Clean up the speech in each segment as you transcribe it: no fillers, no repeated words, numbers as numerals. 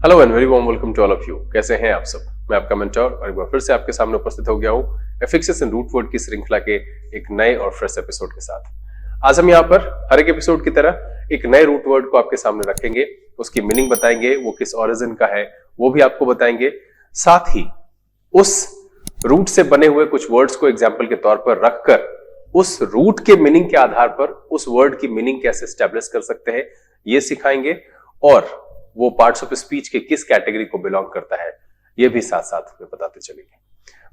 Hello and very warm welcome to all of you. कैसे हैं आप सब? मैं आपका मेंटर और एक बार फिर से आपके सामने उपस्थित हो गया हूं एफिक्सेस एंड रूट वर्ड की श्रृंखला के एक नए और फ्रेश एपिसोड के साथ। आज हम यहाँ पर हर एक एपिसोड की तरह एक नए रूट वर्ड को आपके सामने रखेंगे, उसकी मीनिंग बताएंगे, वो किस ओरिजिन का है वो भी आपको बताएंगे। साथ ही उस रूट से बने हुए कुछ वर्ड्स को एग्जाम्पल के तौर पर रखकर उस रूट के मीनिंग के आधार पर उस वर्ड की मीनिंग कैसे स्टैब्लिश कर सकते हैं ये सिखाएंगे, और वो पार्ट्स ऑफ स्पीच के किस कैटेगरी को बिलोंग करता है ये भी साथ साथ में बताते चलेंगे।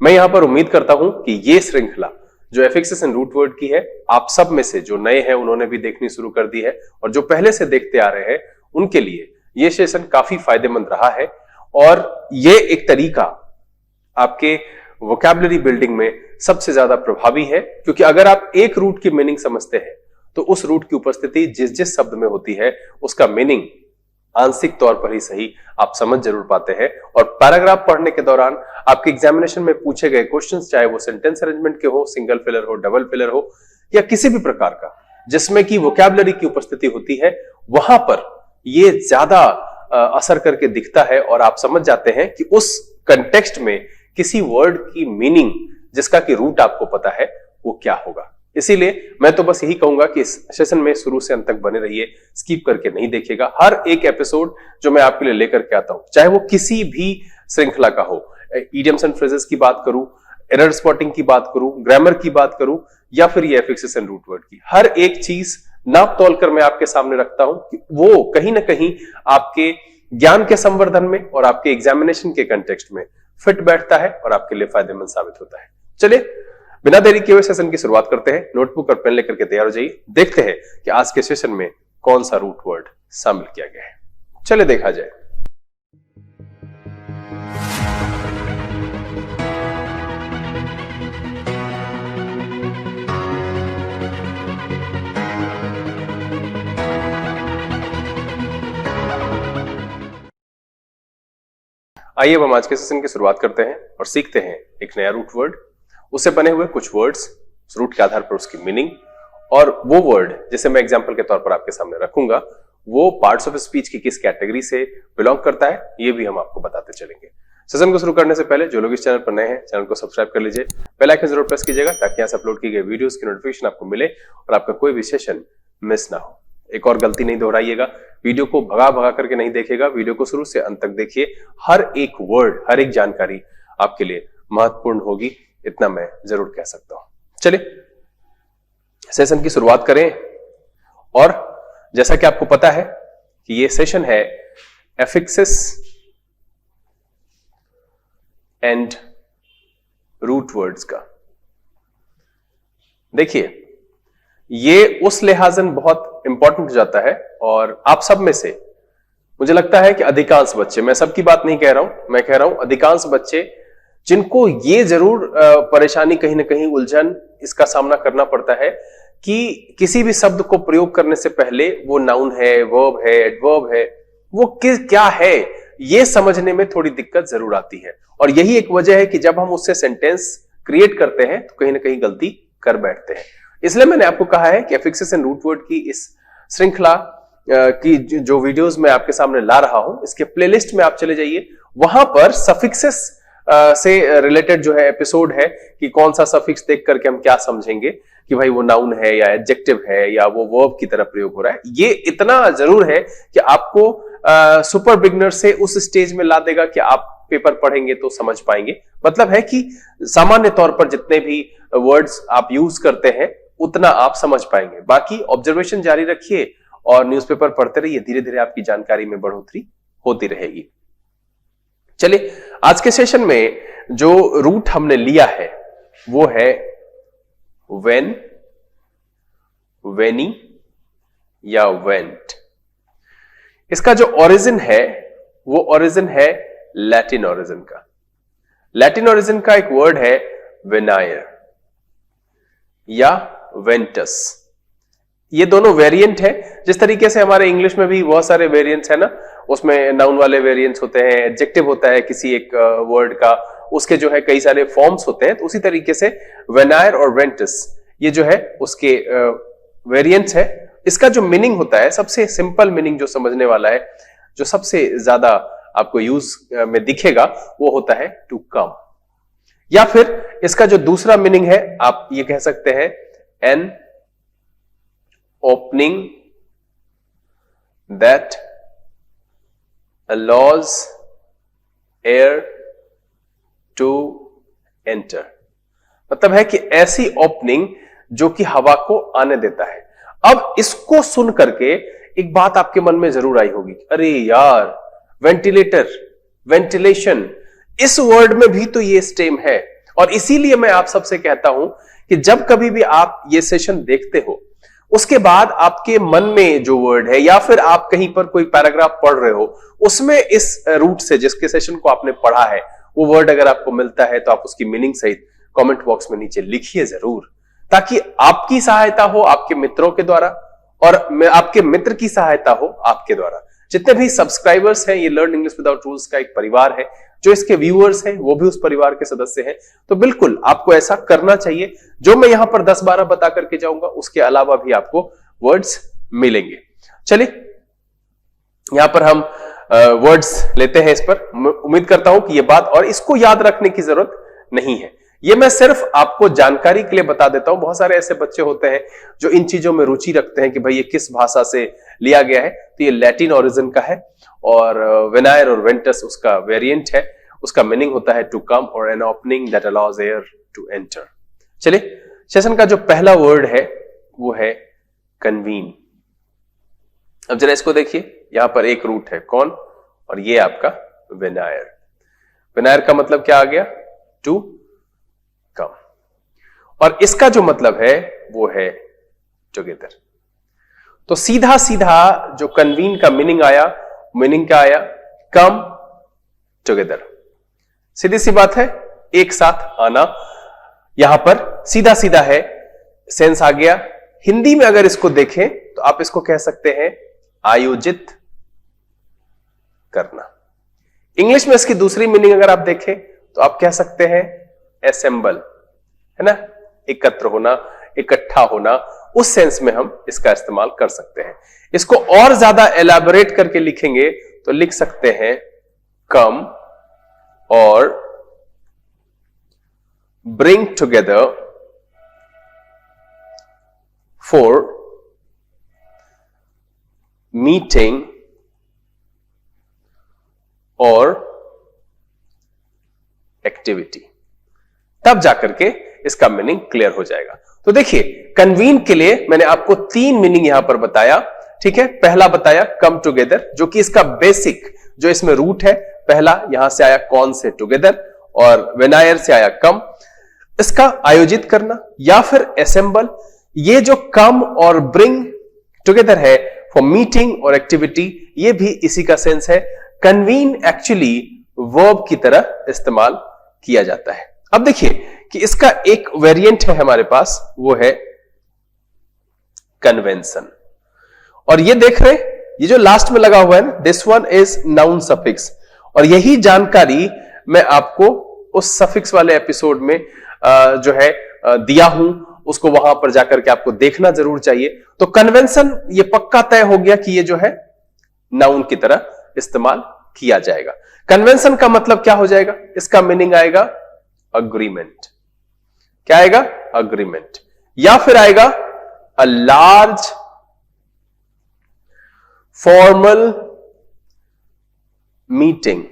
मैं यहां पर उम्मीद करता हूं कि ये श्रृंखला जो एफिक्सेस एंड रूट वर्ड की है, आप सब में से जो नए हैं उन्होंने भी देखनी शुरू कर दी है, और जो पहले से देखते आ रहे हैं उनके लिए ये सेशन काफी फायदेमंद रहा है। और ये एक तरीका आपके वोकैबुलरी बिल्डिंग में सबसे ज्यादा प्रभावी है, क्योंकि अगर आप एक रूट की मीनिंग समझते हैं तो उस रूट की उपस्थिति जिस जिस शब्द में होती है उसका मीनिंग आंशिक तौर पर ही सही आप समझ जरूर पाते हैं। और पैराग्राफ पढ़ने के दौरान आपके एग्जामिनेशन में पूछे गए क्वेश्चंस, चाहे वो सेंटेंस अरेंजमेंट के हो, सिंगल फिलर हो, डबल फिलर हो, या किसी भी प्रकार का जिसमें कि वोकैबुलरी की उपस्थिति होती है, वहां पर ये ज्यादा असर करके दिखता है और आप समझ जाते हैं कि उस कंटेक्स्ट में किसी वर्ड की मीनिंग जिसका कि रूट आपको पता है वो क्या होगा। इसीलिए मैं तो बस यही कहूंगा कि इस सेशन में शुरू से अंत तक बने रहिए, स्किप करके नहीं देखिएगा। हर एक एपिसोड जो मैं आपके लिए लेकर के आता हूं, चाहे वो किसी भी श्रृंखला का हो, इडियम्स एंड फ्रेजेस की बात करूं, एरर स्पॉटिंग की बात करूं, ग्रामर की बात करूं, या फिर ये एफिक्सेस एंड रूट वर्ड की, हर एक चीज नाप तोल कर मैं आपके सामने रखता हूं कि वो कहीं ना कहीं आपके ज्ञान के संवर्धन में और आपके एग्जामिनेशन के कंटेक्स्ट में फिट बैठता है और आपके लिए फायदेमंद साबित होता है। चलिए बिना देरी किए हुए सेशन की शुरुआत करते हैं। नोटबुक और पेन लेकर के तैयार हो जाइए, देखते हैं कि आज के सेशन में कौन सा रूट वर्ड शामिल किया गया है। चलिए देखा जाए। आइए अब हम आज के सेशन की शुरुआत करते हैं और सीखते हैं एक नया रूट वर्ड, उससे बने हुए कुछ वर्ड्स, उस रूट के आधार पर उसकी मीनिंग, और वो वर्ड जिसे मैं एग्जांपल के तौर पर आपके सामने रखूंगा वो पार्ट्स ऑफ स्पीच की किस कैटेगरी से बिलोंग करता है ये भी हम आपको बताते चलेंगे। सेशन को शुरू करने से पहले जो लोग इस चैनल पर नए हैं, चैनल को सब्सक्राइब कर लीजिए, बेल आइकन जरूर प्रेस कीजिएगा ताकि यहाँ से अपलोड की गई वीडियोस की नोटिफिकेशन आपको मिले और आपका कोई भी सेशन मिस ना हो। एक और गलती नहीं दोहराइएगा, वीडियो को भगा भगा करके नहीं देखेगा, वीडियो को शुरू से अंत तक देखिए। हर एक वर्ड, हर एक जानकारी आपके लिए महत्वपूर्ण होगी, इतना मैं जरूर कह सकता हूं। चलिए सेशन की शुरुआत करें। और जैसा कि आपको पता है कि ये सेशन है एफिक्सेस एंड रूट वर्ड्स का। देखिए ये उस लिहाजन बहुत इंपॉर्टेंट हो जाता है, और आप सब में से मुझे लगता है कि अधिकांश बच्चे, मैं सबकी बात नहीं कह रहा हूं, मैं कह रहा हूं अधिकांश बच्चे जिनको ये जरूर परेशानी, कहीं ना कहीं उलझन इसका सामना करना पड़ता है कि किसी भी शब्द को प्रयोग करने से पहले वो नाउन है, वर्ब है, एडवर्ब है, वो क्या है ये समझने में थोड़ी दिक्कत जरूर आती है। और यही एक वजह है कि जब हम उससे सेंटेंस क्रिएट करते हैं तो कहीं ना कहीं गलती कर बैठते हैं। इसलिए मैंने आपको कहा है कि एफिक्सेस एंड रूट वर्ड की इस श्रृंखला की जो वीडियोस मैं आपके सामने ला रहा हूं, इसके प्लेलिस्ट में आप चले जाइए, वहां पर सफिक्सेस से रिलेटेड जो है एपिसोड है कि कौन सा सफिक्स देख करके हम क्या समझेंगे कि भाई वो नाउन है या एडजेक्टिव है या वो वर्ब की तरह प्रयोग हो रहा है। ये इतना जरूर है कि आपको सुपर बिगनर से उस स्टेज में ला देगा कि आप पेपर पढ़ेंगे तो समझ पाएंगे। मतलब है कि सामान्य तौर पर जितने भी वर्ड्स आप यूज करते हैं उतना आप समझ पाएंगे। बाकी ऑब्जर्वेशन जारी रखिए और न्यूज़पेपर पढ़ते रहिए, धीरे धीरे आपकी जानकारी में बढ़ोतरी होती रहेगी। चलिए आज के सेशन में जो रूट हमने लिया है वो है वेन, वेनी या वेंट। इसका जो ओरिजिन है वो ओरिजिन है लैटिन ओरिजिन का। लैटिन ओरिजिन का एक वर्ड है वेनायर या वेंटस। ये दोनों वेरिएंट है, जिस तरीके से हमारे इंग्लिश में भी बहुत सारे वेरिएंट्स है ना, उसमें नाउन वाले वेरिएंट्स होते हैं, एडजेक्टिव होता है किसी एक वर्ड का, उसके जो है कई सारे फॉर्म्स होते हैं। तो उसी तरीके से वेनायर और वेंटस ये जो है उसके वेरिएंट्स है। इसका जो मीनिंग होता है, सबसे सिंपल मीनिंग जो समझने वाला है, जो सबसे ज्यादा आपको यूज में दिखेगा वो होता है टू कम। या फिर इसका जो दूसरा मीनिंग है आप ये कह सकते हैं N opening that allows air to enter। मतलब है कि ऐसी ओपनिंग जो कि हवा को आने देता है। अब इसको सुन करके एक बात आपके मन में जरूर आई होगी, अरे यार वेंटिलेटर, वेंटिलेशन, इस वर्ड में भी तो ये स्टेम है। और इसीलिए मैं आप सबसे कहता हूं कि जब कभी भी आप ये सेशन देखते हो उसके बाद आपके मन में जो वर्ड है या फिर आप कहीं पर कोई पैराग्राफ पढ़ रहे हो उसमें इस रूट से जिसके सेशन को आपने पढ़ा है वो वर्ड अगर आपको मिलता है तो आप उसकी मीनिंग सहित कमेंट बॉक्स में नीचे लिखिए जरूर, ताकि आपकी सहायता हो आपके मित्रों के द्वारा और आपके मित्र की सहायता हो आपके द्वारा। जितने भी सब्सक्राइबर्स हैं, ये लर्न इंग्लिश विदाउट रूल्स का एक परिवार है, जो इसके व्यूअर्स हैं वो भी उस परिवार के सदस्य हैं। तो बिल्कुल आपको ऐसा करना चाहिए। जो मैं यहां पर 10-12 बता करके जाऊंगा उसके अलावा भी आपको वर्ड्स मिलेंगे। चलिए यहां पर हम वर्ड्स लेते हैं इस पर। उम्मीद करता हूं कि ये बात और इसको याद रखने की जरूरत नहीं है, ये मैं सिर्फ आपको जानकारी के लिए बता देता हूं। बहुत सारे ऐसे बच्चे होते हैं जो इन चीजों में रुचि रखते हैं कि भाई ये किस भाषा से लिया गया है, तो ये लैटिन ओरिजिन का है और वेनायर और वेंटस उसका वेरिएंट है। उसका मीनिंग होता है to come or an opening that allows air to enter. चलिए सेशन का जो पहला वर्ड है वो है कन्वीन। अब जरा इसको देखिए, यहां पर एक रूट है कौन और ये आपका वेनायर। वेनायर का मतलब क्या आ गया, टू कम, और इसका जो मतलब है वो है टुगेदर। तो सीधा सीधा जो कन्वीन का मीनिंग आया, मीनिंग क्या आया, कम टुगेदर। सीधी सी बात है, एक साथ आना। यहां पर सीधा सीधा है, सेंस आ गया। हिंदी में अगर इसको देखें तो आप इसको कह सकते हैं आयोजित करना। इंग्लिश में इसकी दूसरी मीनिंग अगर आप देखें तो आप कह सकते हैं असेंबल, है ना, एकत्र होना, इकट्ठा होना, उस सेंस में हम इसका इस्तेमाल कर सकते हैं। इसको और ज्यादा एलैबोरेट करके लिखेंगे तो लिख सकते हैं कम और ब्रिंग टुगेदर फॉर मीटिंग और एक्टिविटी। तब जाकर के इसका मीनिंग क्लियर हो जाएगा। तो देखिए कन्वीन के लिए मैंने आपको 3 मीनिंग यहां पर बताया, ठीक है। पहला बताया कम टुगेदर, जो कि इसका बेसिक जो इसमें रूट है, पहला यहां से आया कौन से टुगेदर और वेनायर से आया कम। इसका आयोजित करना या फिर असेंबल, ये जो कम और ब्रिंग टुगेदर है फॉर मीटिंग और एक्टिविटी, ये भी इसी का सेंस है। कन्वीन एक्चुअली वर्ब की तरह इस्तेमाल किया जाता है। अब देखिए कि इसका एक वेरिएंट है हमारे पास, वो है कन्वेंशन। और ये देख रहे हैं, ये जो लास्ट में लगा हुआ है ना, this one is noun suffix, और यही जानकारी मैं आपको उस सफिक्स वाले एपिसोड में जो है दिया हूं, उसको वहां पर जाकर के आपको देखना जरूर चाहिए। तो कन्वेंशन ये पक्का तय हो गया कि ये जो है नाउन की तरह इस्तेमाल किया जाएगा। कन्वेंशन का मतलब क्या हो जाएगा, इसका मीनिंग आएगा अग्रीमेंट। क्या आएगा, अग्रीमेंट, या फिर आएगा a large formal meeting,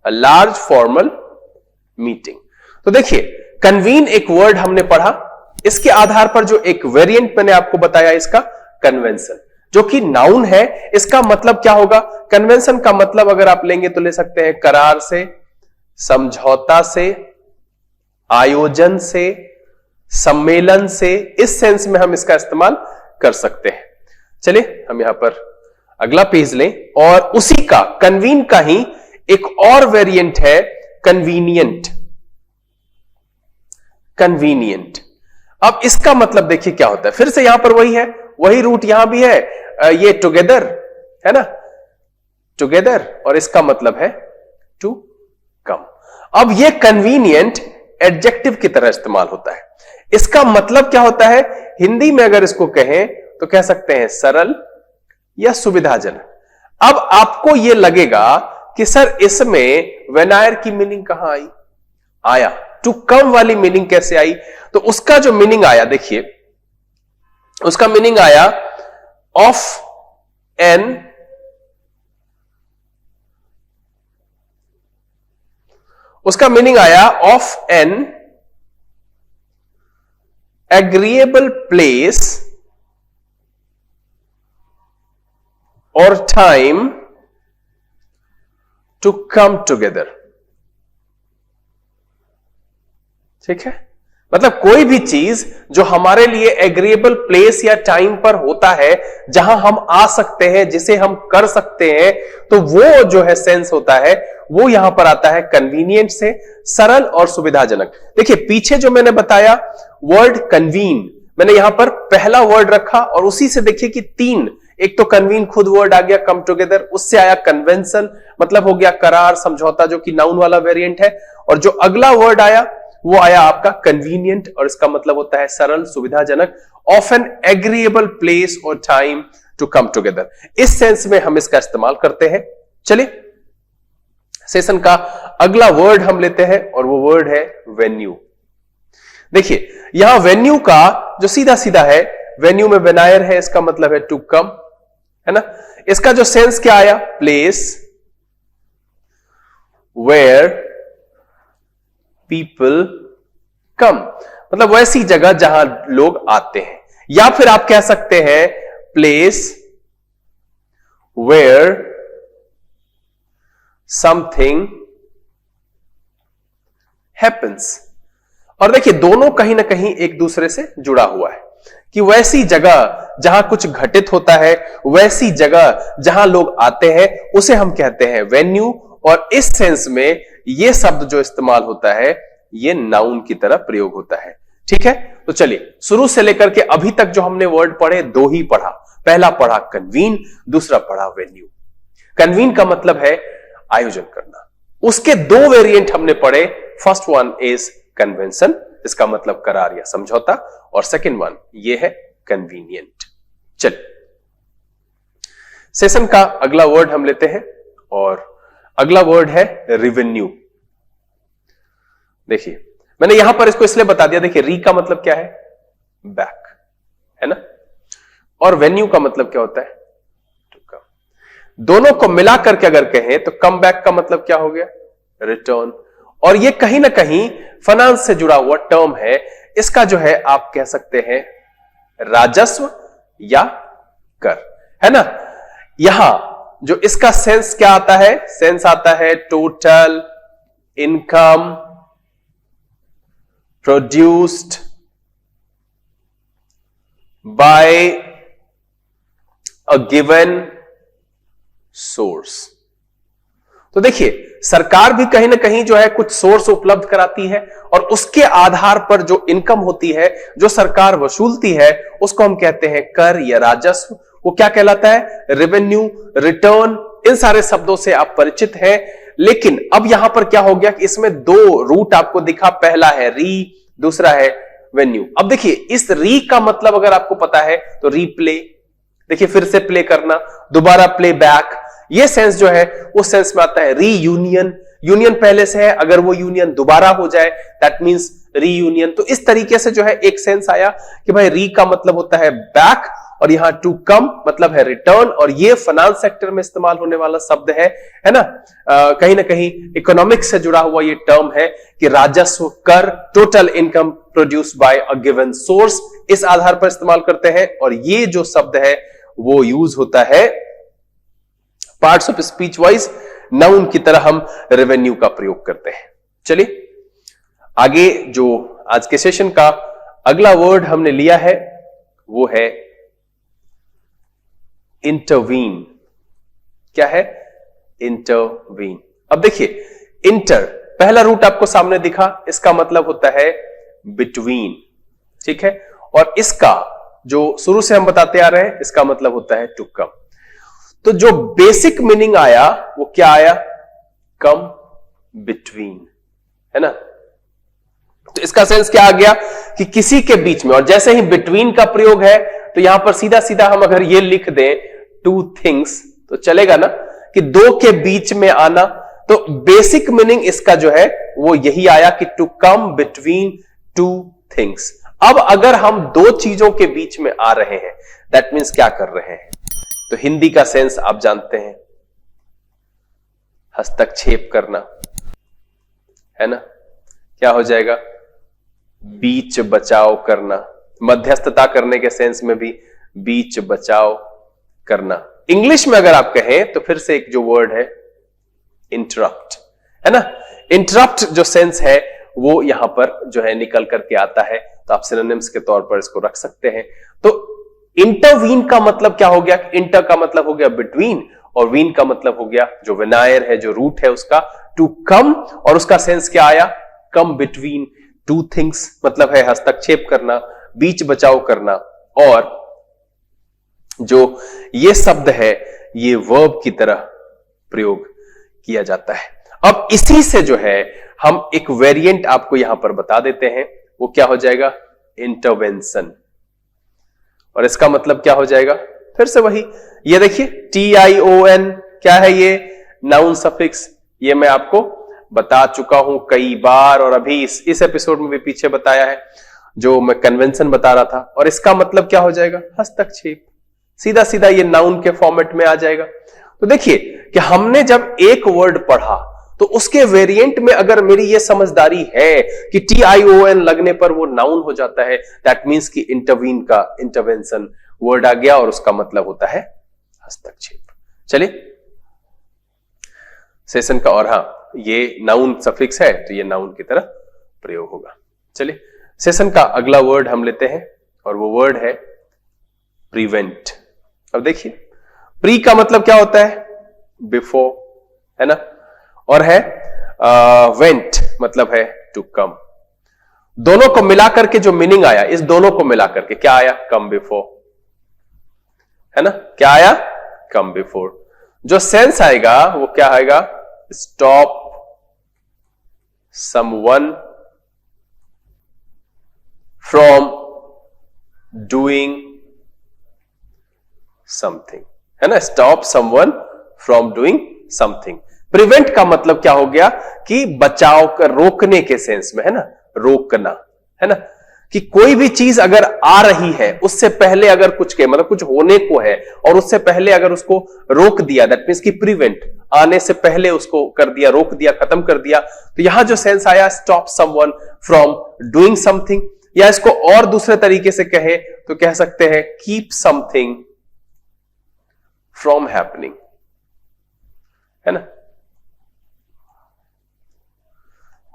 a large formal meeting. तो देखिए कन्वीन एक वर्ड हमने पढ़ा, इसके आधार पर जो एक वेरिएंट मैंने आपको बताया इसका कन्वेंशन, जो कि नाउन है, इसका मतलब क्या होगा, कन्वेंशन का मतलब अगर आप लेंगे तो ले सकते हैं करार से, समझौता से, आयोजन से, सम्मेलन से, इस सेंस में हम इसका इस्तेमाल कर सकते हैं। चलिए हम यहां पर अगला पेज लें और उसी का कन्वीन का ही एक और वेरिएंट है कन्वीनियंट। कन्वीनियंट, अब इसका मतलब देखिए क्या होता है, फिर से यहां पर वही है, वही रूट यहां भी है, ये टुगेदर है ना, टुगेदर, और इसका मतलब है टू कम। अब ये कन्वीनियंट एडजेक्टिव की तरह इस्तेमाल होता है। इसका मतलब क्या होता है, हिंदी में अगर इसको कहें तो कह सकते हैं सरल, या सुविधाजनक। अब आपको यह लगेगा कि सर इसमें वेनायर की मीनिंग कहां आई? आया। टू कम वाली मीनिंग कैसे आई? तो उसका जो मीनिंग आया, देखिए उसका मीनिंग आया of an agreeable place or time to come together। ठीक है, मतलब कोई भी चीज जो हमारे लिए एग्रीएबल प्लेस या टाइम पर होता है, जहां हम आ सकते हैं, जिसे हम कर सकते हैं, तो वो जो है सेंस होता है वो यहां पर आता है कन्वीनियंट से, सरल और सुविधाजनक। देखिए पीछे जो मैंने बताया वर्ड कन्वीन, मैंने यहां पर पहला वर्ड रखा और उसी से देखिए कि तीन, एक तो कन्वीन खुद वर्ड आ गया, कम टुगेदर, उससे आया कन्वेंशन, मतलब हो गया करार, समझौता, जो कि नाउन वाला वेरिएंट है, और जो अगला वर्ड आया वो आया आपका कन्वीनियंट, और इसका मतलब होता है सरल, सुविधाजनक, ऑफ एन एग्रीएबल प्लेस और टाइम टू कम टुगेदर। इस सेंस में हम इसका इस्तेमाल करते हैं। चलिए सेशन का अगला वर्ड हम लेते हैं और वो वर्ड है वेन्यू। देखिए यहां वेन्यू का जो सीधा सीधा है, वेन्यू में वेनायर है, इसका मतलब है टू कम, है ना। इसका जो सेंस क्या आया? प्लेस वेयर पीपल कम, मतलब वैसी जगह जहां लोग आते हैं, या फिर आप कह सकते हैं प्लेस वेयर समथिंग हैपन्स। और देखिए दोनों कहीं ना कहीं एक दूसरे से जुड़ा हुआ है, कि वैसी जगह जहां कुछ घटित होता है, वैसी जगह जहां लोग आते हैं, उसे हम कहते हैं वेन्यू। और इस सेंस में यह शब्द जो इस्तेमाल होता है ये नाउन की तरह प्रयोग होता है। ठीक है, तो चलिए शुरू से लेकर के अभी तक जो हमने वर्ड पढ़े, दो ही पढ़ा। पहला पढ़ा कन्वीन, दूसरा पढ़ा वेन्यू। कन्वीन का मतलब है आयोजन करना, उसके दो वेरिएंट हमने पढ़े। फर्स्ट वन इज कन्वेंशन, इसका मतलब करार या समझौता, और सेकंड वन ये है कन्वीनियंट। चलिए सेशन का अगला वर्ड हम लेते हैं और अगला वर्ड है रिवेन्यू। देखिए मैंने यहां पर इसको इसलिए बता दिया, देखिए री का मतलब क्या है? बैक, है ना, और वेन्यू का मतलब क्या होता है? To come. दोनों को मिला करके अगर कहें तो कम बैक का मतलब क्या हो गया? रिटर्न। और ये कहीं ना कहीं फाइनेंस से जुड़ा हुआ टर्म है। इसका जो है आप कह सकते हैं राजस्व या कर, है ना। यहां जो इसका सेंस क्या आता है? सेंस आता है total income produced by a given source. तो देखिए सरकार भी कहीं ना कहीं जो है कुछ सोर्स उपलब्ध कराती है, और उसके आधार पर जो इनकम होती है, जो सरकार वसूलती है, उसको हम कहते हैं कर या राजस्व। वो क्या कहलाता है? Revenue, return. इन सारे शब्दों से आप परिचित हैं। लेकिन अब यहां पर क्या हो गया कि इसमें दो रूट आपको दिखा, पहला है री, दूसरा है वेन्यू। अब देखिए इस री का मतलब अगर आपको पता है तो रीप्ले, देखिए फिर से प्ले करना, दोबारा प्ले बैक, ये सेंस जो है उस सेंस में आता है। रीयूनियन, यूनियन पहले से है, अगर वो यूनियन दोबारा हो जाए दैट मींस रीयूनियन। तो इस तरीके से जो है एक सेंस आया कि भाई री का मतलब होता है बैक, और यहां टू कम मतलब है रिटर्न, और ये फाइनेंस सेक्टर में इस्तेमाल होने वाला शब्द है ना। कहीं ना कहीं इकोनॉमिक्स से जुड़ा हुआ ये टर्म है कि राजस्व, कर, total income produced by a given source, इस आधार पर इस्तेमाल करते हैं। और ये जो शब्द है वो यूज होता है parts of speech wise, noun की तरह हम रेवेन्यू का प्रयोग करते हैं। चलिए आगे जो आज के सेशन का अगला वर्ड हमने लिया है वो है इंटरवीन। क्या है? इंटरवीन। अब देखिए इंटर, पहला रूट आपको सामने दिखा, इसका मतलब होता है बिटवीन, ठीक है। और इसका जो शुरू से हम बताते आ रहे हैं, इसका मतलब होता है टू कम। तो जो बेसिक मीनिंग आया वो क्या आया? कम बिटवीन, है ना। तो इसका सेंस क्या आ गया कि किसी के बीच में, और जैसे ही बिटवीन का प्रयोग है तो यहां पर सीधा सीधा हम अगर ये लिख दें टू थिंग्स, तो चलेगा ना कि दो के बीच में आना। तो बेसिक मीनिंग इसका जो है वो यही आया कि to come between two things. अब अगर हम दो चीजों के बीच में आ रहे हैं, दैट मीन्स क्या कर रहे हैं? तो हिंदी का सेंस आप जानते हैं, हस्तक्षेप करना, है ना? क्या हो जाएगा? बीच बचाव करना। मध्यस्थता करने के सेंस में भी बीच बचाव करना। इंग्लिश में अगर आप कहें तो फिर से एक जो वर्ड है इंटरप्ट, है ना? इंटरप्ट जो सेंस है वो यहां पर जो है निकल करके आता है, तो आप सिनोनिम्स के तौर पर इसको रख सकते हैं। तो इंटरवीन का मतलब क्या हो गया? इंटर का मतलब हो गया बिटवीन, और वीन का मतलब हो गया जो विनायर है, जो रूट है उसका, टू कम, और उसका सेंस क्या आया? कम बिटवीन टू थिंग्स, मतलब है हस्तक्षेप करना, बीच बचाव करना। और जो ये शब्द है ये वर्ब की तरह प्रयोग किया जाता है। अब इसी से जो है हम एक वेरिएंट आपको यहां पर बता देते हैं, वो क्या हो जाएगा? इंटरवेंशन। और इसका मतलब क्या हो जाएगा? फिर से वही, ये देखिए TION क्या है? ये नाउन सफिक्स, ये मैं आपको बता चुका हूं कई बार, और अभी इस एपिसोड में भी पीछे बताया है, जो मैं कन्वेंशन बता रहा था। और इसका मतलब क्या हो जाएगा? हस्तक्षेप। सीधा सीधा ये नाउन के फॉर्मेट में आ जाएगा। तो देखिए कि हमने जब एक वर्ड पढ़ा तो उसके वेरिएंट में अगर मेरी ये समझदारी है कि TION लगने पर वो नाउन हो जाता है, दैट मीन्स कि इंटरवीन का इंटरवेंशन वर्ड आ गया और उसका मतलब होता है हस्तक्षेप। चलिए सेशन का, और हां ये नाउन सफिक्स है तो ये नाउन की तरह प्रयोग होगा। चलिए सेशन का अगला वर्ड हम लेते हैं, और वो वर्ड है प्रिवेंट। अब देखिए प्री का मतलब क्या होता है? बिफोर, है ना? और है वेंट मतलब है टू कम। दोनों को मिलाकर के जो मीनिंग आया, इस दोनों को मिलाकर के क्या आया? कम बिफोर, है ना? क्या आया? Come before. जो सेंस आएगा वो क्या आएगा? Stop someone from doing something, है ना? Stop someone from doing something. Prevent का मतलब क्या हो गया? कि बचाव कर, रोकने के सेंस में, है ना? रोकना, है ना? कि कोई भी चीज अगर आ रही है उससे पहले अगर कुछ के मतलब कुछ होने को है और उससे पहले अगर उसको रोक दिया, दैट मीन्स कि प्रिवेंट, आने से पहले उसको कर दिया, रोक दिया, खत्म कर दिया। तो यहां जो सेंस आया stop someone from doing something, या इसको और दूसरे तरीके से कहे तो कह सकते हैं कीप समथिंग फ्रॉम हैपनिंग, है ना?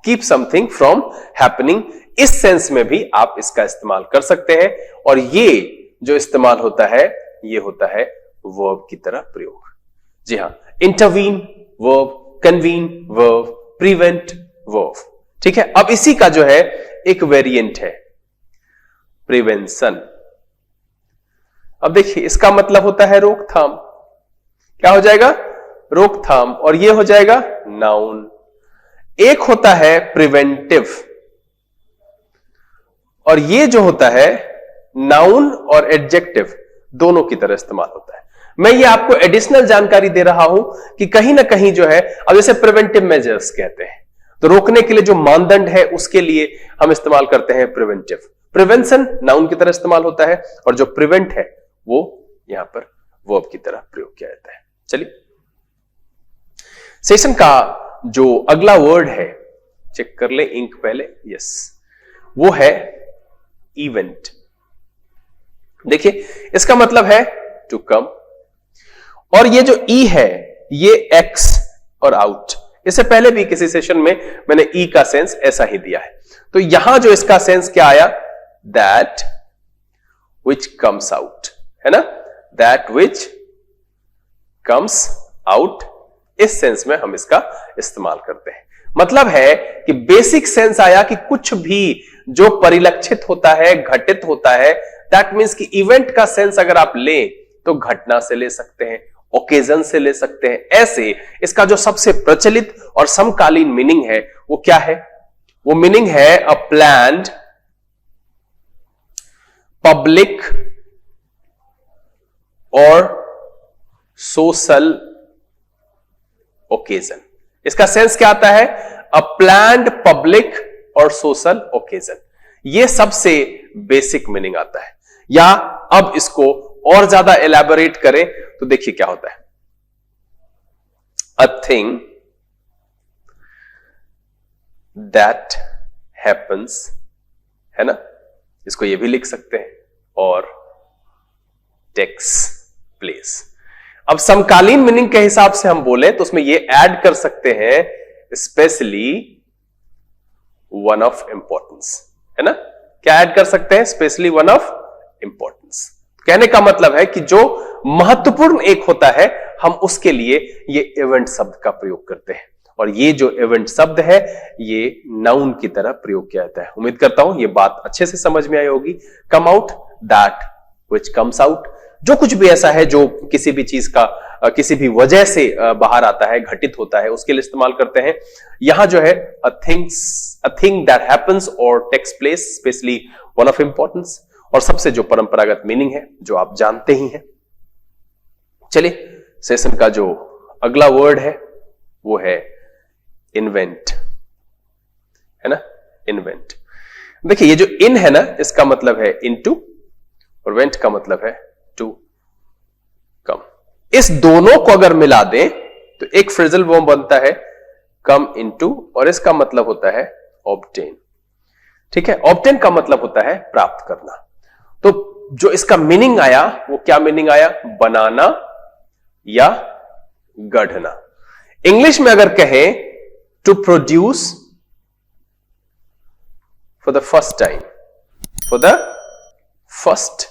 कीप समथिंग फ्रॉम हैपनिंग, इस सेंस में भी आप इसका इस्तेमाल कर सकते हैं। और ये जो इस्तेमाल होता है ये होता है वर्ब की तरह प्रयोग। जी हां, intervene verb, convene verb, prevent verb. ठीक है, अब इसी का जो है एक वेरिएंट है प्रिवेंशन। अब देखिए इसका मतलब होता है रोकथाम। क्या हो जाएगा? रोकथाम। और ये हो जाएगा नाउन। एक होता है प्रिवेंटिव, और ये जो होता है नाउन और एडजेक्टिव दोनों की तरह इस्तेमाल होता है। मैं ये आपको एडिशनल जानकारी दे रहा हूं कि कहीं ना कहीं जो है, अब जैसे प्रिवेंटिव मेजर्स कहते हैं, तो रोकने के लिए जो मानदंड है उसके लिए हम इस्तेमाल करते हैं प्रिवेंटिव। प्रिवेंशन नाउन की तरह इस्तेमाल होता है, और जो प्रिवेंट है वो यहां पर वर्ब की तरह प्रयोग किया जाता है। चलिए सेशन का जो अगला वर्ड है, चेक कर ले इंक पहले, यस, वो है इवेंट। देखिए इसका मतलब है टू कम, और ये जो ई है ये एक्स और आउट, इससे पहले भी किसी सेशन में मैंने ई का सेंस ऐसा ही दिया है। तो यहां जो इसका सेंस क्या आया? दैट विच कम्स आउट, है ना? दैट विच कम्स आउट, इस सेंस में हम इसका इस्तेमाल करते हैं। मतलब है कि बेसिक सेंस आया कि कुछ भी जो परिलक्षित होता है, घटित होता है, दैट मीन्स कि इवेंट का सेंस अगर आप लें तो घटना से ले सकते हैं, ओकेजन से ले सकते हैं। ऐसे इसका जो सबसे प्रचलित और समकालीन मीनिंग है वो क्या है? वो मीनिंग है अ प्लान्ड पब्लिक और सोशल ओकेजन। इसका सेंस क्या आता है? अ प्लान्ड पब्लिक और सोशल ओकेजन। यह सबसे बेसिक मीनिंग आता है। या अब इसको और ज्यादा एलैबोरेट करें तो देखिए क्या होता है। अ थिंग दैट हैपन्स, है ना, इसको ये भी लिख सकते हैं, और टेक्स प्लेस। अब समकालीन मीनिंग के हिसाब से हम बोले तो उसमें ये ऐड कर सकते हैं स्पेशली वन ऑफ इंपॉर्टेंस, है ना। क्या ऐड कर सकते हैं? Specially one of importance. कहने का मतलब है कि जो महत्वपूर्ण एक होता है हम उसके लिए ये इवेंट शब्द का प्रयोग करते हैं, और ये जो इवेंट शब्द है ये नाउन की तरह प्रयोग किया जाता है। उम्मीद करता हूं ये बात अच्छे से समझ में आई होगी। Come out, that which comes out, जो कुछ भी ऐसा है जो किसी भी चीज का किसी भी वजह से बाहर आता है, घटित होता है, उसके लिए इस्तेमाल करते हैं। यहां जो है a thing that happens or takes place, specially one of importance, और सबसे जो परंपरागत मीनिंग है जो आप जानते ही हैं। चलिए सेशन का जो अगला वर्ड है वो है इन्वेंट, है ना, इन्वेंट। देखिए ये जो इन है ना, इसका मतलब है इनटू, और वेंट का मतलब है टू कम। इस दोनों को अगर मिला दें तो एक फ्रेजल वर्ब बनता है कम इनटू, और इसका मतलब होता है ऑब्टेन। ठीक है, ऑब्टेन का मतलब होता है प्राप्त करना। तो जो इसका मीनिंग आया वो क्या मीनिंग आया? बनाना या गढ़ना। इंग्लिश में अगर कहें to produce for the first time, for the first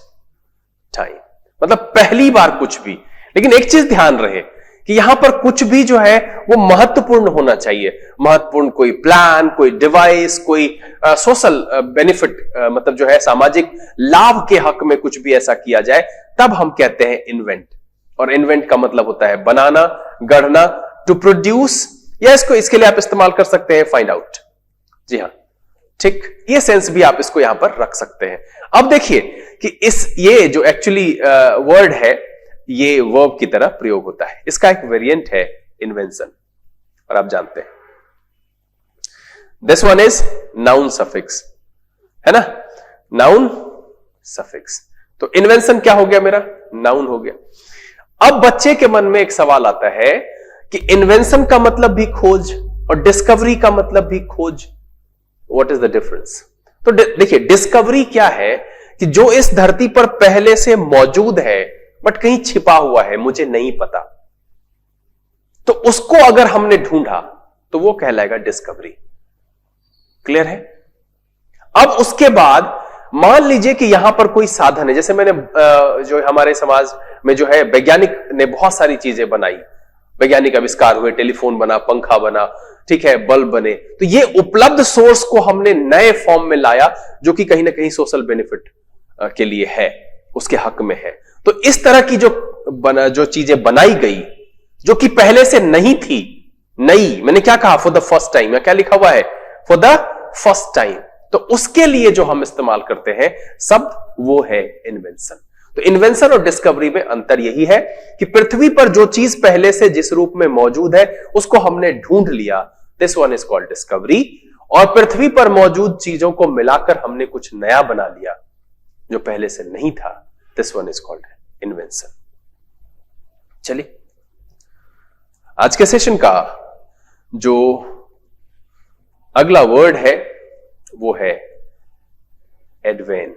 time मतलब पहली बार कुछ भी। लेकिन एक चीज ध्यान रहे कि यहां पर कुछ भी जो है वो महत्वपूर्ण होना चाहिए। महत्वपूर्ण कोई प्लान, कोई डिवाइस, कोई सोशल बेनिफिट, मतलब जो है सामाजिक लाभ के हक में कुछ भी ऐसा किया जाए, तब हम कहते हैं इन्वेंट। और इन्वेंट का मतलब होता है बनाना, गढ़ना, टू प्रोड्यूस, या इसको इसके लिए आप इस्तेमाल कर सकते हैं फाइंड आउट। जी हां, ठीक, ये सेंस भी आप इसको यहां पर रख सकते हैं। अब देखिए कि ये जो एक्चुअली वर्ड है ये वर्ब की तरह प्रयोग होता है। इसका एक वेरिएंट है इन्वेंशन, और आप जानते हैं this one is noun suffix, है ना, नाउन सफिक्स। तो इन्वेंशन क्या हो गया मेरा? नाउन हो गया। अब बच्चे के मन में एक सवाल आता है कि इन्वेंशन का मतलब भी खोज और डिस्कवरी का मतलब भी खोज, व्हाट इज द डिफरेंस? तो देखिए डिस्कवरी क्या है कि जो इस धरती पर पहले से मौजूद है बट कहीं छिपा हुआ है, मुझे नहीं पता, तो उसको अगर हमने ढूंढा तो वो कहलाएगा डिस्कवरी। क्लियर है? अब उसके बाद मान लीजिए कि यहां पर कोई साधन है, जैसे मैंने जो हमारे समाज में जो है वैज्ञानिक ने बहुत सारी चीजें बनाई, वैज्ञानिक आविष्कार हुए, टेलीफोन बना, पंखा बना, ठीक है, बल्ब बने, तो ये उपलब्ध सोर्स को हमने नए फॉर्म में लाया जो कि कहीं ना कहीं सोशल बेनिफिट के लिए है, उसके हक में है। तो इस तरह की जो चीजें बनाई गई जो कि पहले से नहीं थी, नई, मैंने क्या कहा? फॉर द फर्स्ट टाइम, या क्या लिखा हुआ है? For the first time. तो उसके लिए जो हम इस्तेमाल करते हैं शब्द वो है इन्वेंशन। तो इन्वेंशन और डिस्कवरी में अंतर यही है कि पृथ्वी पर जो चीज पहले से जिस रूप में मौजूद है उसको हमने ढूंढ लिया, this one is called discovery. और पृथ्वी पर मौजूद चीजों को मिलाकर हमने कुछ नया बना लिया जो पहले से नहीं था, this one is called invention. चलिए आज के सेशन का जो अगला वर्ड है वो है एडवेन।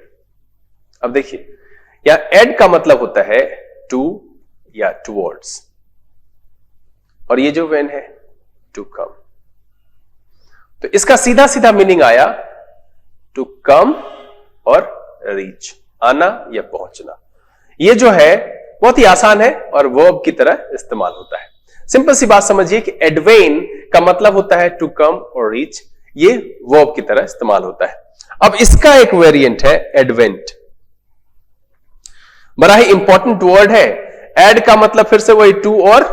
अब देखिए या एड का मतलब होता है टू या टुवर्ड्स, और ये जो वेन है टू कम। तो इसका सीधा सीधा मीनिंग आया टू कम और रीच, आना या पहुंचना। ये जो है बहुत ही आसान है और वर्ब की तरह इस्तेमाल होता है। सिंपल सी बात समझिए कि एडवेन का मतलब होता है टू कम और रीच, ये वर्ब की तरह इस्तेमाल होता है। अब इसका एक वेरिएंट है एडवेंट, बड़ा ही इंपॉर्टेंट वर्ड है। एड का मतलब फिर से वही टू और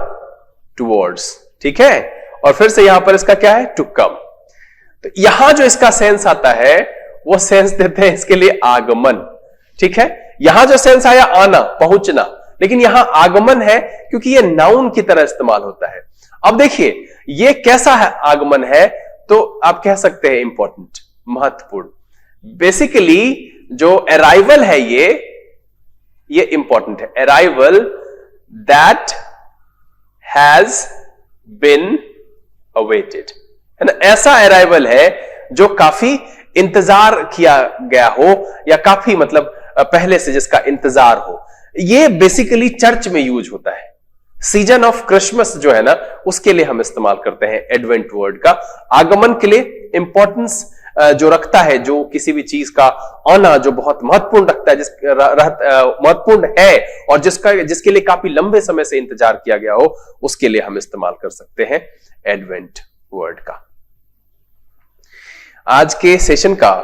टुवर्ड्स, ठीक है, और फिर से यहां पर इसका क्या है? To come. तो यहां जो इसका सेंस आता है वो सेंस देते हैं इसके लिए आगमन, ठीक है। यहां जो सेंस आया आना, पहुंचना, लेकिन यहां आगमन है क्योंकि ये नाउन की तरह इस्तेमाल होता है। अब देखिए ये कैसा है आगमन है, तो आप कह सकते हैं इंपॉर्टेंट, महत्वपूर्ण। बेसिकली जो अराइवल है ये इंपॉर्टेंट है। Arrival that has been awaited, है ना, ऐसा अराइवल है जो काफी इंतजार किया गया हो या काफी मतलब पहले से जिसका इंतजार हो। ये बेसिकली चर्च में यूज होता है। सीजन ऑफ क्रिसमस जो है ना, उसके लिए हम इस्तेमाल करते हैं एडवेंट वर्ड का। आगमन के लिए इंपॉर्टेंस जो रखता है, जो किसी भी चीज का आना जो बहुत महत्वपूर्ण रखता है, महत्वपूर्ण है और जिसके लिए काफी लंबे समय से इंतजार किया गया हो, उसके लिए हम इस्तेमाल कर सकते हैं एडवेंट वर्ड का। आज के सेशन का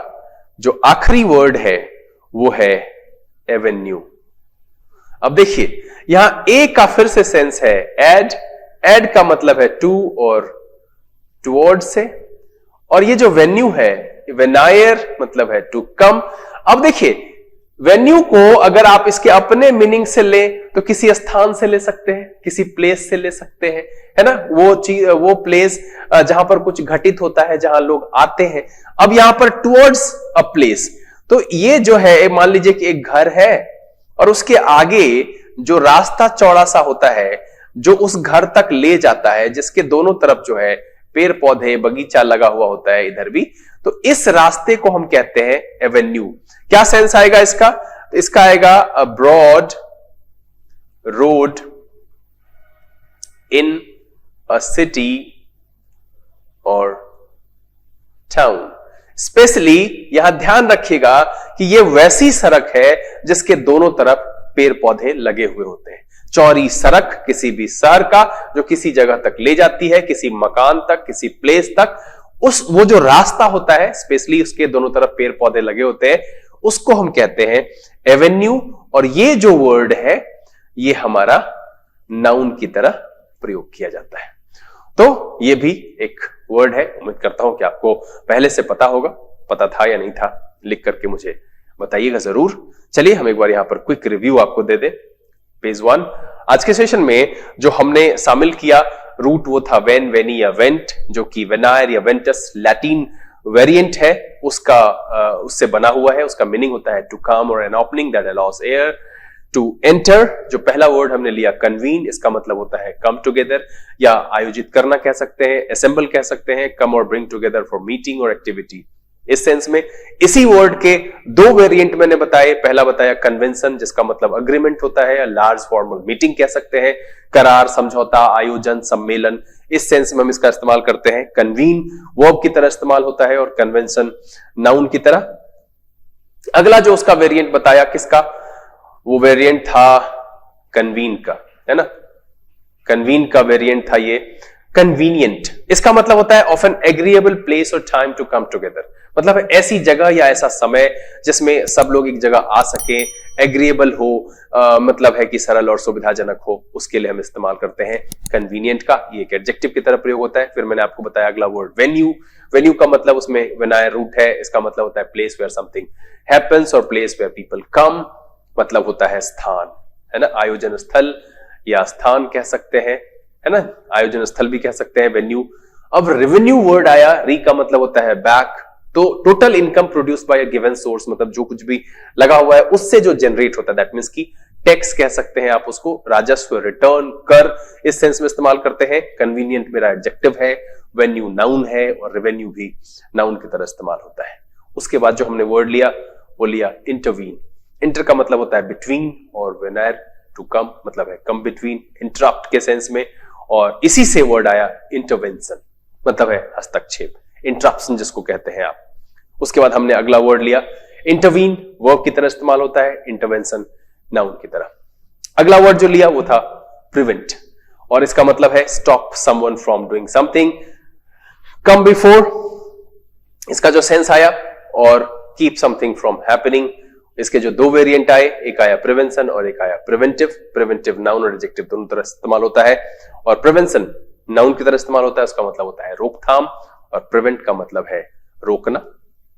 जो आखिरी वर्ड है वो है एवेन्यू। अब देखिए यहां ए का फिर से सेंस है एड। एड का मतलब है टू और टुवर्ड से, और ये जो वेन्यू है वेनायर मतलब है टू कम। अब देखिए वेन्यू को अगर आप इसके अपने मीनिंग से लें तो किसी स्थान से ले सकते हैं, किसी प्लेस से ले सकते हैं, है ना, वो चीज, वो प्लेस जहां पर कुछ घटित होता है, जहां लोग आते हैं। अब यहां पर टुवर्ड्स अ प्लेस, तो ये जो है मान लीजिए कि एक घर है और उसके आगे जो रास्ता चौड़ा सा होता है जो उस घर तक ले जाता है, जिसके दोनों तरफ जो है पेड़ पौधे बगीचा लगा हुआ होता है इधर भी, तो इस रास्ते को हम कहते हैं एवेन्यू। क्या सेंस आएगा इसका? इसका आएगा a broad road in a city or town. Specially यहां ध्यान रखिएगा कि यह वैसी सड़क है जिसके दोनों तरफ पेड़ पौधे लगे हुए होते हैं। चौड़ी सड़क किसी भी शहर का जो किसी जगह तक ले जाती है, किसी मकान तक, किसी प्लेस तक, वो जो रास्ता होता है स्पेशली उसके दोनों तरफ पेड़ पौधे लगे होते हैं, उसको हम कहते हैं एवेन्यू। और ये जो वर्ड है ये हमारा नाउन की तरह प्रयोग किया जाता है। तो ये भी एक वर्ड है। उम्मीद करता हूं कि आपको पहले से पता होगा। पता था या नहीं था लिख करके मुझे बताइएगा जरूर। चलिए हम एक बार यहां पर क्विक रिव्यू आपको दे दें। पेज 1, आज के सेशन में जो हमने शामिल किया रूट वो था वेन, वेनी या वेंट, जो कि वेनायर या वेंटस लैटिन वेरिएंट है, उससे बना हुआ है। उसका मीनिंग होता है to come or an opening that allows air to enter. जो पहला वर्ड हमने लिया कन्वीन, इसका मतलब होता है कम टुगेदर या आयोजित करना कह सकते हैं, असेंबल कह सकते हैं, कम और ब्रिंग टुगेदर फॉर मीटिंग और एक्टिविटी। इस सेंस में इसी वर्ड के दो वेरिएंट मैंने बताए। पहला बताया कन्वेंशन, जिसका मतलब अग्रीमेंट होता है या लार्ज फॉर्मल मीटिंग कह सकते हैं, करार, समझौता, आयोजन, सम्मेलन। इस सेंस में हम इसका इस्तेमाल करते हैं। कन्वीन वर्ब की तरह इस्तेमाल होता है और कन्वेंशन नाउन की तरह। अगला जो उसका वेरिएंट बताया किसका, वो वेरिएंट था कन्वीन का, है ना। कन्वीन का वेरिएंट था ये कन्वीनियंट। इसका मतलब होता है ऑफ एन एग्रीएबल प्लेस और टाइम टू कम टुगेदर, मतलब ऐसी जगह या ऐसा समय जिसमें सब लोग एक जगह आ सके, एग्रीएबल हो, मतलब है कि सरल और सुविधाजनक हो, उसके लिए हम इस्तेमाल करते हैं कन्वीनियंट का। ये एक एडजेक्टिव की तरह प्रयोग होता है। फिर मैंने आपको बताया अगला वर्ड वेन्यू। वेन्यू का मतलब उसमें वेनायर रूट है, इसका मतलब होता है प्लेस वेयर समथिंग हैपेंस और प्लेस वेयर पीपल कम, मतलब होता है स्थान, है ना, आयोजन स्थल या स्थान कह सकते हैं, है ना, आयोजन स्थल भी कह सकते हैं वेन्यू। अब रेवेन्यू वर्ड आया, री का मतलब होता है बैक, तो total income produced by a given source, मतलब जो कुछ भी लगा हुआ है उससे जो जनरेट होता है, दैट मींस की टैक्स कह सकते हैं आप उसको, राजस्व, रिटर्न, कर, इस सेंस में इस्तेमाल करते हैं। कन्वीनियंट मेरा एडजेक्टिव है, वेन्यू नाउन है और रेवेन्यू भी नाउन की तरह इस्तेमाल होता है। उसके बाद जो हमने वर्ड लिया वो लिया इंटरवीन। इंटर का मतलब होता है बिटवीन और वेनायर टू कम, मतलब है कम बिटवीन, इंटरप्ट के सेंस में। और इसी से वर्ड आया इंटरवेंशन, मतलब है हस्तक्षेप, इंटरप्शन जिसको कहते हैं आप। उसके बाद हमने अगला वर्ड लिया इंटरवीन, वर्ब की तरह इस्तेमाल होता है, इंटरवेंशन नाउन की तरह। अगला वर्ड जो लिया वो था प्रिवेंट, और इसका मतलब है stop someone from doing something, come before इसका जो सेंस आया, और कीप समथिंग फ्रॉम हैपनिंग। इसके जो दो वेरिएंट आए, एक आया प्रिवेंशन और एक आया प्रिवेंटिव। प्रिवेंटिव नाउन और एडजेक्टिव दोनों तरह इस्तेमाल होता है, और प्रिवेंशन नाउन की तरह इस्तेमाल होता है, उसका मतलब होता है रोकथाम, और प्रिवेंट का मतलब है रोकना,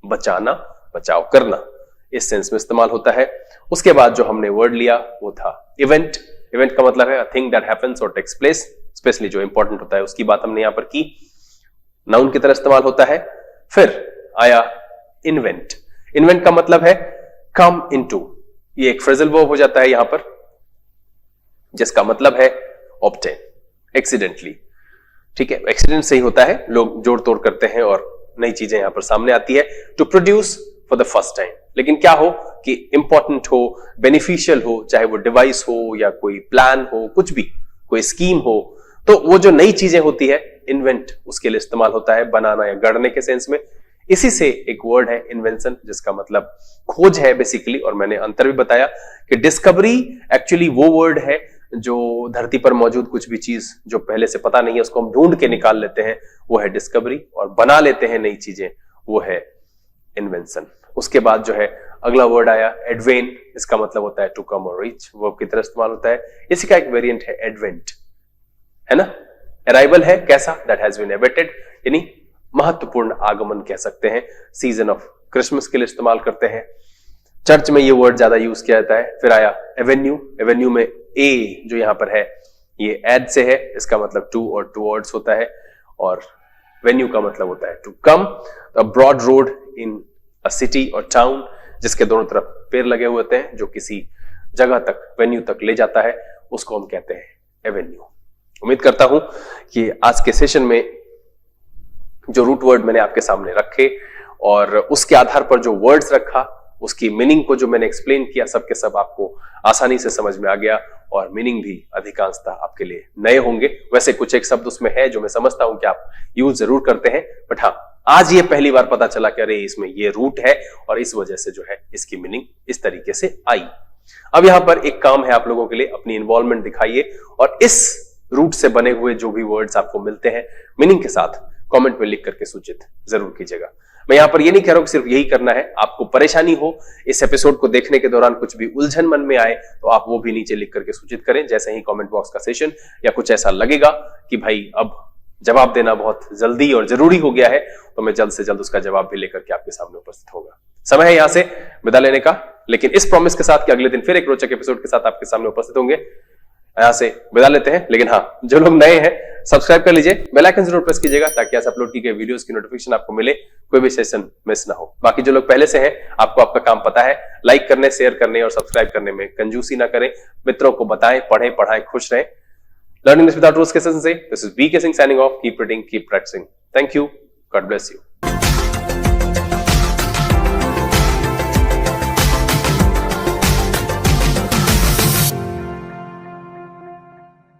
बचाना, बचाव करना। इस सेंस में इस्तेमाल होता है। उसके बाद जो हमने वर्ड लिया वो था इवेंट। इवेंट का मतलब है a thing that happens or takes place, specially जो इंपॉर्टेंट होता है उसकी बात हमने यहां पर की। नाउन की तरह इस्तेमाल होता है। फिर आया इन्वेंट। इन्वेंट का मतलब है कम इनटू, ये एक फ्रेजल वर्ब हो जाता है यहां पर, जिसका मतलब है ऑब्टेन, एक्सीडेंटली। ठीक है, एक्सीडेंट से ही होता है, लोग जोड़ तोड़ करते हैं और नई चीजें यहां पर सामने आती है। To produce for the first time, लेकिन क्या हो कि इंपॉर्टेंट हो, बेनिफिशियल हो, चाहे वो डिवाइस हो या कोई प्लान हो, कुछ भी, कोई स्कीम हो, तो वो जो नई चीजें होती है इन्वेंट उसके लिए इस्तेमाल होता है, बनाना या गढ़ने के सेंस में। इसी से एक वर्ड है इन्वेंशन, जिसका मतलब खोज है बेसिकली। और मैंने अंतर भी बताया कि डिस्कवरी एक्चुअली वो वर्ड है जो धरती पर मौजूद कुछ भी चीज जो पहले से पता नहीं है उसको हम ढूंढ के निकाल लेते हैं, वो है डिस्कवरी, और बना लेते हैं नई चीजें, वो है इन्वेंशन। उसके बाद जो है अगला वर्ड आया एडवेन। इसका मतलब होता है टू कम और रीच, वर्ब की तरह इस्तेमाल होता है। इसी का एक वेरिएंट है एडवेंट, है ना। अराइवल है कैसा, दैट हैज बीन अवेटेड, यानी महत्वपूर्ण आगमन कह सकते हैं। सीजन ऑफ क्रिसमस के लिए इस्तेमाल करते हैं। चर्च में ये वर्ड ज्यादा यूज किया जाता है। फिर आया एवेन्यू। एवेन्यू में ए जो यहां पर है ये एड से है, इसका मतलब टू और टुवर्ड्स होता है। और वेन्यू का मतलब होता है to come. A broad road in a city or town, जिसके दोनों तरफ पेड़ लगे हुए होते हैं, जो किसी जगह तक, वेन्यू तक ले जाता है, उसको हम कहते हैं एवेन्यू। उम्मीद करता हूं कि आज के सेशन में जो रूट वर्ड मैंने आपके सामने रखे और उसके आधार पर जो वर्ड्स रखा, उसकी मीनिंग को जो मैंने एक्सप्लेन किया, सब के सब आपको आसानी से समझ में आ गया और मीनिंग भी अधिकांशतः आपके लिए नए होंगे। वैसे कुछ एक शब्द उसमें है जो मैं समझता हूं कि आप यूज जरूर करते हैं, बट हाँ, आज ये पहली बार पता चला कि अरे इसमें ये रूट है और इस वजह से जो है इसकी मीनिंग इस तरीके से आई। अब यहां पर एक काम है आप लोगों के लिए, अपनी इन्वॉल्वमेंट दिखाइए और इस रूट से बने हुए जो भी वर्ड्स आपको मिलते हैं मीनिंग के साथ कमेंट में लिख करके सूचित जरूर कीजिएगा। मैं यहां पर ये नहीं कह रहा हूं कि सिर्फ यही करना है, आपको परेशानी हो इस एपिसोड को देखने के दौरान, कुछ भी उलझन मन में आए तो आप वो भी नीचे लिख करके सूचित करें। जैसे ही कमेंट बॉक्स का सेशन या कुछ ऐसा लगेगा कि भाई अब जवाब देना बहुत जल्दी और जरूरी हो गया है, तो मैं जल्द से जल्द उसका जवाब भी लेकर के आपके सामने उपस्थित होगा। समय है यहां से विदा लेने का, लेकिन इस प्रॉमिस के साथ कि अगले दिन फिर एक रोचक एपिसोड के साथ आपके सामने उपस्थित होंगे। यहां से विदा लेते हैं, लेकिन हाँ, जो लोग नए हैं सब्सक्राइब कर लीजिए, बेल आइकन जरूर प्रेस कीजिएगा ताकि ऐसे अपलोड की गई वीडियोस की नोटिफिकेशन आपको मिले, कोई भी सेशन मिस ना हो। बाकी जो लोग पहले से हैं, आपको आपका काम पता है, लाइक करने, शेयर करने और सब्सक्राइब करने में कंजूसी ना करें, मित्रों को बताएं, पढ़ें, पढ़ाएं, खुश रहें। लर्निंग विदाउट रूल्स के सेशन से this is B K Singh signing off. Keep reading, keep practising. Thank you, God bless you.